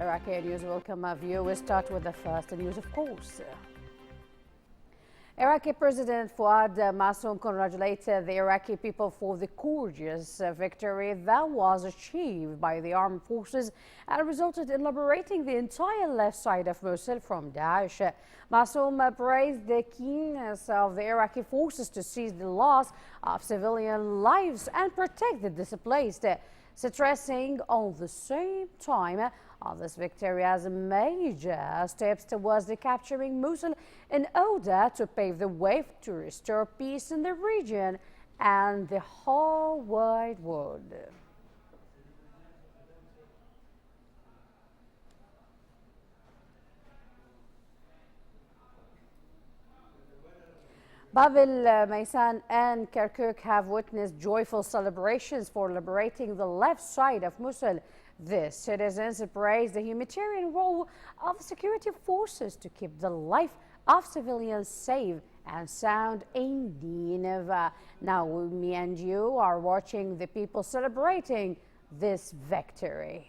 Iraqi news, welcome viewers. We start with the first news, of course. Iraqi President Fuad Massoum congratulated the Iraqi people for the gorgeous victory that was achieved by the armed forces and resulted in liberating the entire left side of Mosul from Daesh. Massoum praised the keenness of the Iraqi forces to seize the loss of civilian lives and protect the displaced, stressing on the same time this victory as major steps towards recapturing Mosul in order to pave the way to restore peace in the region and the whole wide world. Babil, Maysan and Kirkuk have witnessed joyful celebrations for liberating the left side of Mosul. The citizens praised the humanitarian role of security forces to keep the life of civilians safe and sound in Nineveh. Now, me and you are watching the people celebrating this victory.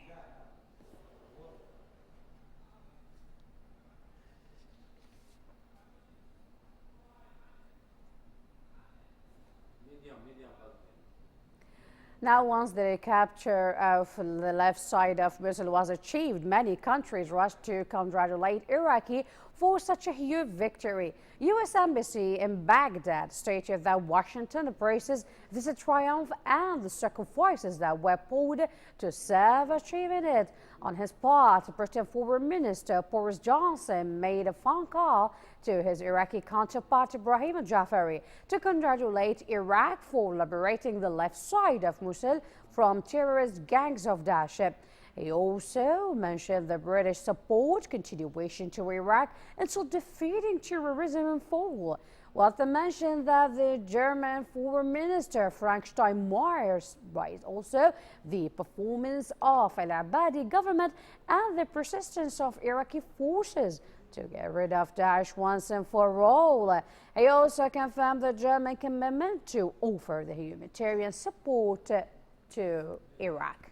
Now, once the recapture of the left side of Mosul was achieved, many countries rushed to congratulate Iraqi for such a huge victory. U.S. Embassy in Baghdad stated that Washington embraces this triumph and the sacrifices that were put to serve achieving it. On his part, Britain Foreign Minister Boris Johnson made a phone call to his Iraqi counterpart Ibrahim Jafari to congratulate Iraq for liberating the left side of Mosul from terrorist gangs of Daesh. He also mentioned the British support continuation to Iraq until defeating terrorism in full. Walter mentioned that the German Foreign Minister Frank Steinmeier praised also the performance of al-Abadi government and the persistence of Iraqi forces to get rid of Daesh once and for all. He also confirmed the German commitment to offer the humanitarian support to Iraq.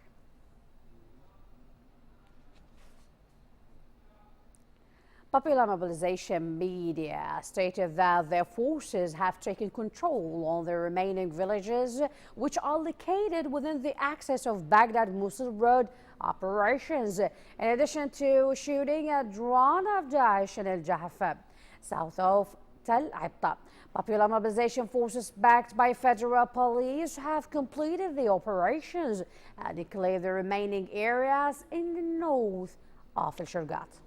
Popular mobilization media stated that their forces have taken control on the remaining villages, which are located within the axis of Baghdad-Mosul road operations, in addition to shooting a drone of Daesh in Al-Jahfa, south of Tel Atta. Popular mobilization forces backed by federal police have completed the operations and declared the remaining areas in the north of Al-Shirgat.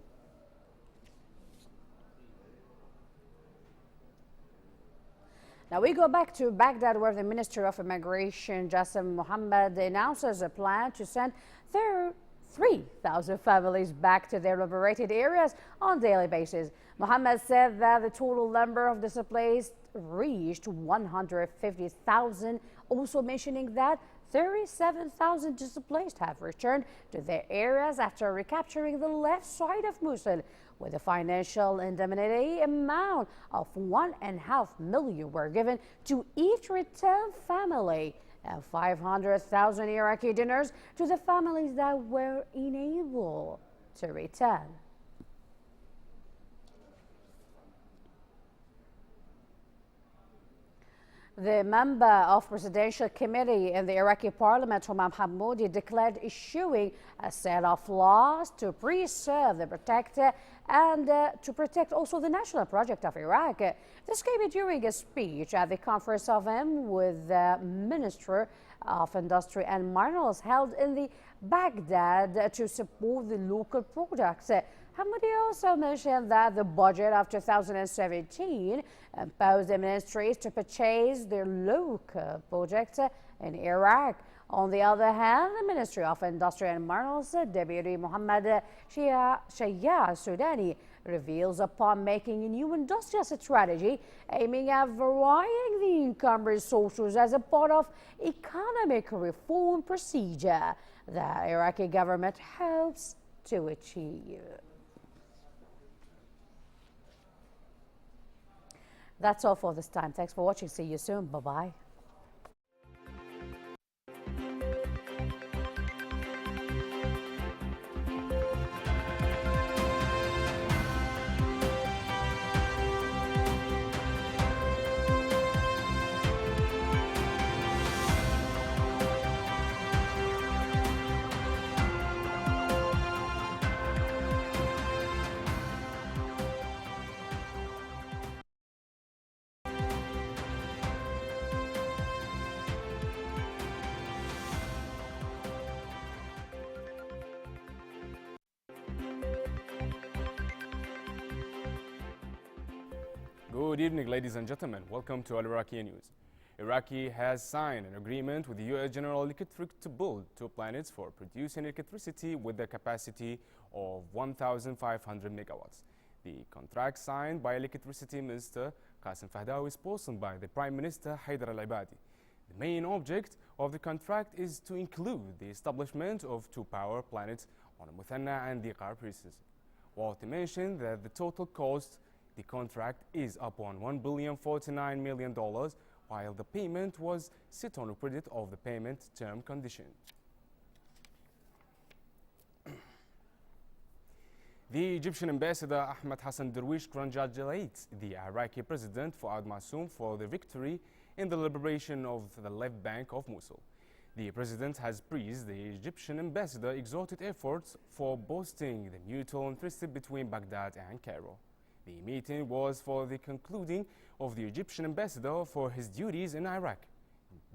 Now we go back to Baghdad, where the Minister of Immigration, Jassim Mohammed, announces a plan to send 3,000 families back to their liberated areas on a daily basis. Mohammed said that the total number of displaced reached 150,000, also mentioning that 37,000 displaced have returned to their areas after recapturing the left side of Mosul, with a financial indemnity amount of $1.5 million were given to each returned family and 500,000 Iraqi dinars to the families that were unable to return. The member of Presidential Committee in the Iraqi Parliament, Humam Hammoudi, declared issuing a set of laws to preserve, protect, and to protect also the national project of Iraq. This came during a speech at the conference of him with the Minister of Industry and Minerals held in the Baghdad to support the local products. Hammoudi also mentioned that the budget of 2017 imposed the ministries to purchase their local projects in Iraq. On the other hand, the Ministry of Industry and Minerals Deputy Muhammad Shia Sudani reveals upon making a new industrial strategy aiming at varying the income resources as a part of economic reform procedure that Iraqi government hopes to achieve. That's all for this time. Thanks for watching. See you soon. Bye-bye. Good evening, ladies and gentlemen. Welcome to Al-Iraqi News. Iraqi has signed an agreement with the U.S. General Electric to build two planets for producing electricity with a capacity of 1,500 megawatts. The contract signed by Electricity Minister Qasim Fahdawi is sponsored by the Prime Minister Haider al-Abadi. The main object of the contract is to include the establishment of two power planets on Muthanna and the Qarb regions. Walter mentioned that the total cost the contract is upon $1,049 million, while the payment was set on a credit of the payment term condition. The Egyptian ambassador Ahmed Hassan Darwish congratulates the Iraqi president Fuad Massoum for the victory in the liberation of the left bank of Mosul. The president has praised the Egyptian ambassador exerted efforts for boosting the mutual interest between Baghdad and Cairo. The meeting was for the concluding of the Egyptian ambassador for his duties in Iraq.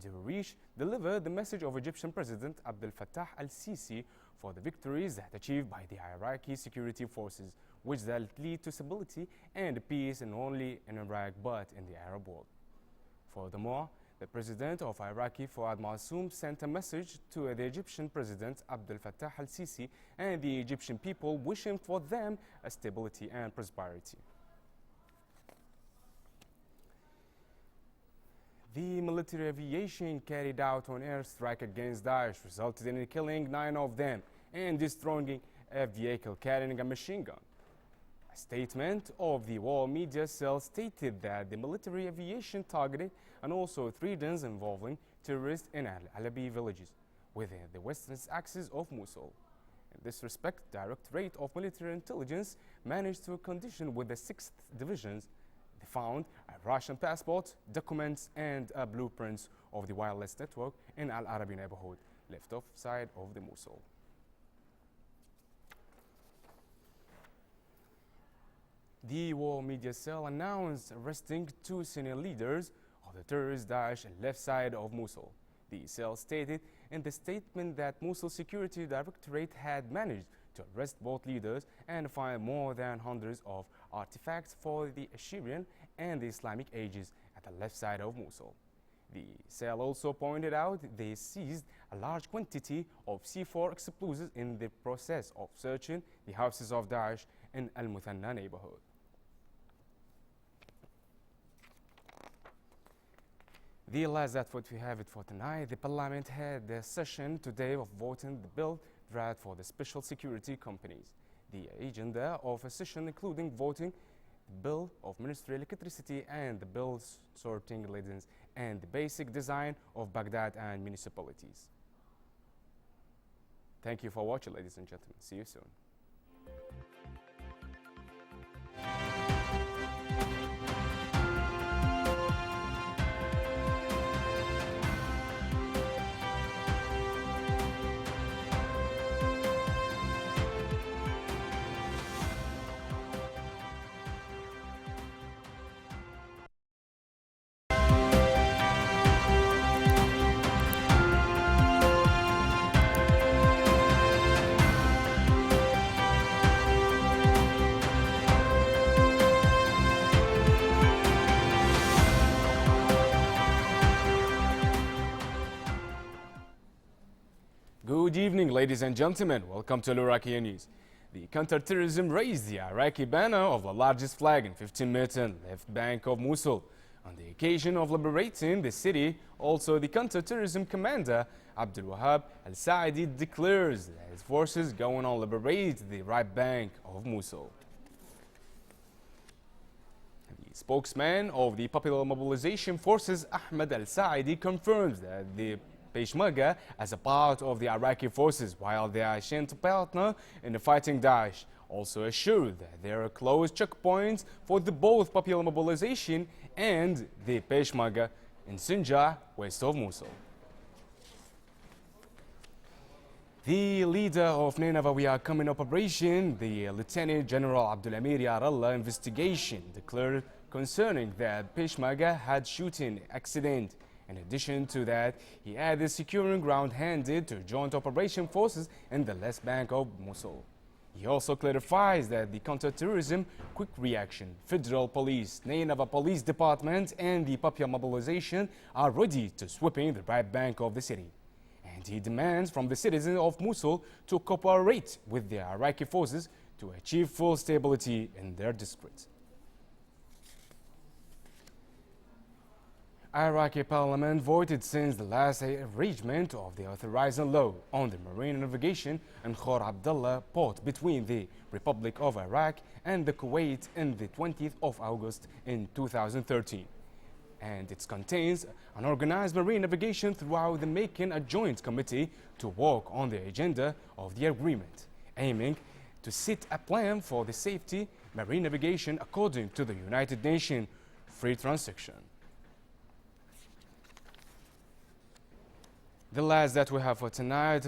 Darwish delivered the message of Egyptian President Abdel Fattah al-Sisi for the victories that achieved by the Iraqi security forces, which will lead to stability and peace not only in Iraq but in the Arab world. Furthermore, the president of Iraqi Fuad Massoum sent a message to the Egyptian President Abdel Fattah al-Sisi and the Egyptian people, wishing for them a stability and prosperity. The military aviation carried out an airstrike against Daesh resulted in killing 9 of them and destroying a vehicle carrying a machine gun. A statement of the war media cell stated that the military aviation targeted and also 3 guns involving terrorists in Al-Alabi villages within the western axis of Mosul. In this respect, Directorate of Military Intelligence managed to condition with the 6th Divisions. They found a Russian passport, documents, and blueprints of the wireless network in Al-Arabi neighborhood, left off side of the Mosul. The war media cell announced arresting 2 senior leaders of the terrorist Daesh left side of Mosul. The cell stated in the statement that Mosul Security Directorate had managed to arrest both leaders and find more than hundreds of artifacts for the Assyrian and the Islamic ages at the left side of Mosul. The cell also pointed out they seized a large quantity of C4 explosives in the process of searching the houses of Daesh in Al-Muthanna neighborhood. That's what we have it for tonight. The Parliament had a session today of voting the bill draft for the special security companies. The agenda of a session including voting the bill of Ministry of Electricity and the bills sorting license and the basic design of Baghdad and municipalities. Thank you for watching, ladies and gentlemen. See you soon. Good evening, ladies and gentlemen. Welcome to Al-Iraqi News. The counter-terrorism raised the Iraqi banner of the largest flag in 15-meter left bank of Mosul on the occasion of liberating the city. Also, the counter-terrorism commander Abdul Wahab al-Saadi declares that his forces going on liberate the right bank of Mosul. The spokesman of the Popular Mobilization Forces, Ahmed al-Saadi, confirms that the Peshmerga as a part of the Iraqi forces, while they are ancient partner in the fighting Daesh. Also assured that there are close checkpoints for the both Popular Mobilization and the Peshmerga in Sinjar, west of Mosul. The leader of Nineveh We Are Coming operation, the Lieutenant General Abdul Amir Yarallah, investigation declared concerning that Peshmerga had shooting accident. In addition to that, he added securing ground handed to joint operation forces in the left bank of Mosul. He also clarifies that the counter-terrorism quick reaction, federal police, Nineveh Police Department and the popular mobilization are ready to sweeping the right bank of the city. And he demands from the citizens of Mosul to cooperate with the Iraqi forces to achieve full stability in their district. Iraqi parliament voted since the last arrangement of the authorizing law on the marine navigation in Khor Abdullah port between the Republic of Iraq and the Kuwait on the 20th of August in 2013. And it contains an organized marine navigation throughout the making a joint committee to work on the agenda of the agreement, aiming to set a plan for the safety marine navigation according to the United Nations free transaction. The last that we have for tonight,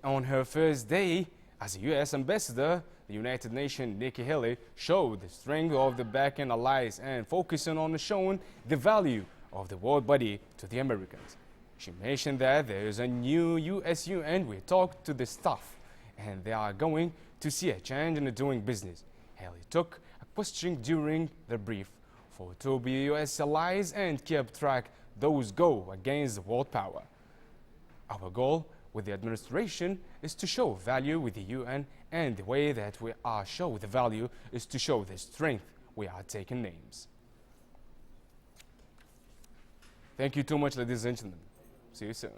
on her first day as a U.S. ambassador, the United Nations Nikki Haley showed the strength of the Balkan allies and focusing on showing the value of the world body to the Americans. She mentioned that there is a new U.S. UN. We talked to the staff and they are going to see a change in doing business. Haley took a question during the brief for to be U.S. allies and kept track those go against the world power. Our goal with the administration is to show value with the UN, and the way that we are show the value is to show the strength we are taking names. Thank you too much, ladies and gentlemen. See you soon.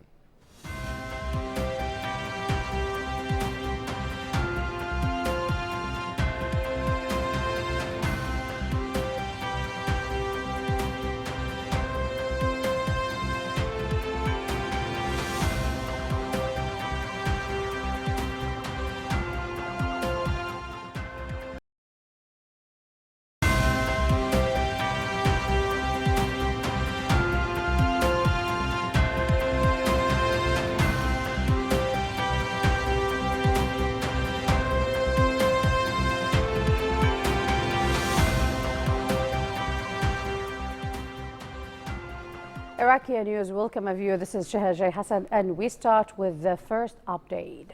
Iraqi News, welcome a viewer. This is Shahajay Hassan and we start with the first update.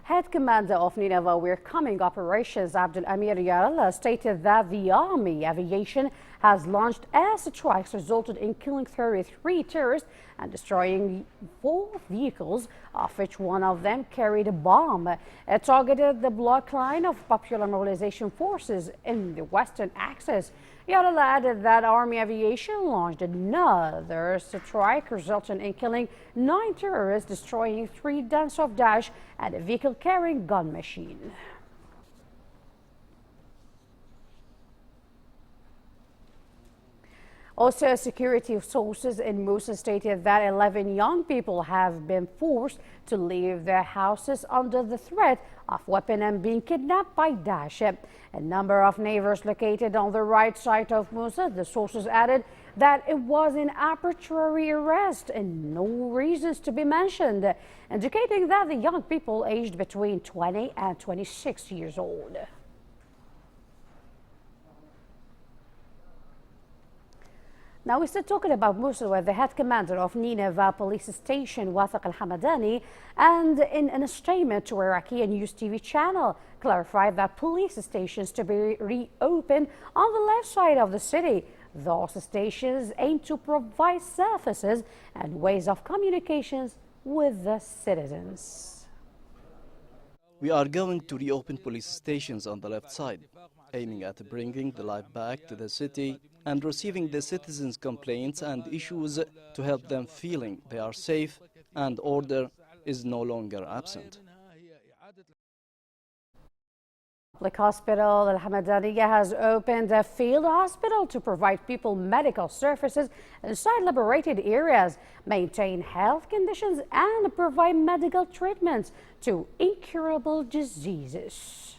Head Commander of Nineveh We're Coming Operations Abdul Amir Yarallah stated that the Army aviation has launched air strikes resulted in killing 33 terrorists and destroying 4 vehicles, of which one of them carried a bomb. It targeted the block line of popular mobilization forces in the Western Axis. Yarallah added that Army aviation launched another strike resulting in killing 9 terrorists, destroying 3 guns of Daesh and a vehicle carrying gun machine. Also, security sources in Mosul stated that 11 young people have been forced to leave their houses under the threat of weapons and being kidnapped by Daesh. A number of neighbors located on the right side of Mosul, the sources added that it was an arbitrary arrest and no reasons to be mentioned, indicating that the young people aged between 20 and 26 years old. Now we're still talking about Mosul, where the head commander of Nineveh Police Station, Wathiq al-Hamadani, and in a statement to Iraqi News TV channel, clarified that police stations to be reopened on the left side of the city. Those stations aim to provide services and ways of communications with the citizens. We are going to reopen police stations on the left side, aiming at bringing the life back to the city and receiving the citizens' complaints and issues to help them feeling they are safe and order is no longer absent. Public Hospital Al-Hamadaniya has opened a field hospital to provide people medical services inside liberated areas, maintain health conditions and provide medical treatments to incurable diseases.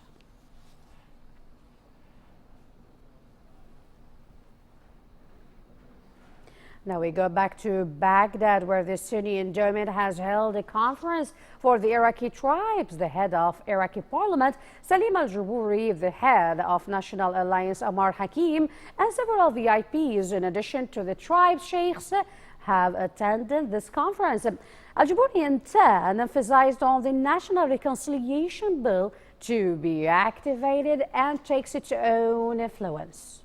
Now we go back to Baghdad, where the Sunni endowment has held a conference for the Iraqi tribes. The head of Iraqi parliament, Salim al-Jubouri, the head of National Alliance, Amar Hakim, and several VIPs, in addition to the tribe sheikhs, have attended this conference. Al-Jabuni in turn emphasized on the National Reconciliation Bill to be activated and takes its own influence.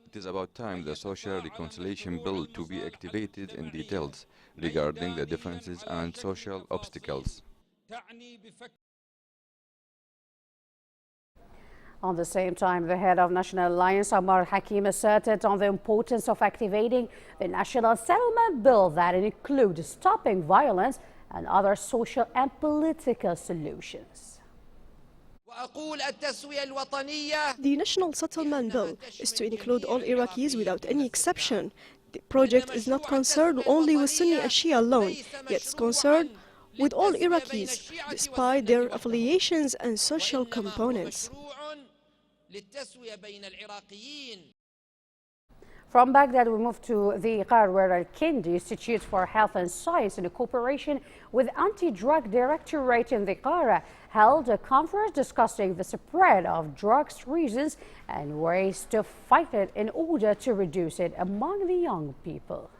It is about time the Social Reconciliation Bill to be activated in details regarding the differences and social obstacles. On the same time, the head of National Alliance, Omar Hakim, asserted on the importance of activating the National Settlement Bill that includes stopping violence and other social and political solutions. The National Settlement Bill is to include all Iraqis without any exception. The project is not concerned only with Sunni and Shia alone, yet it's concerned with all Iraqis, despite their affiliations and social components. From Baghdad, we move to the Qahr, where Al-Kindi Institute for Health and Science, in cooperation with Anti-Drug Directorate in the Qahr, held a conference discussing the spread of drugs, reasons and ways to fight it in order to reduce it among the young people.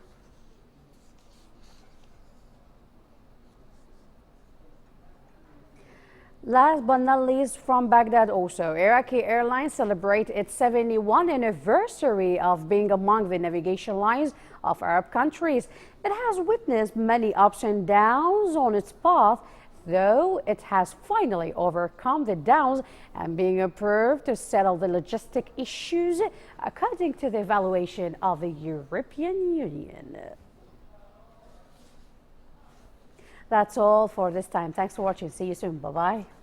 Last but not least, from Baghdad also, Iraqi Airlines celebrate its 71st anniversary of being among the navigation lines of Arab countries. It has witnessed many ups and downs on its path, though it has finally overcome the downs and being approved to settle the logistic issues, according to the evaluation of the European Union. That's all for this time. Thanks for watching. See you soon. Bye-bye.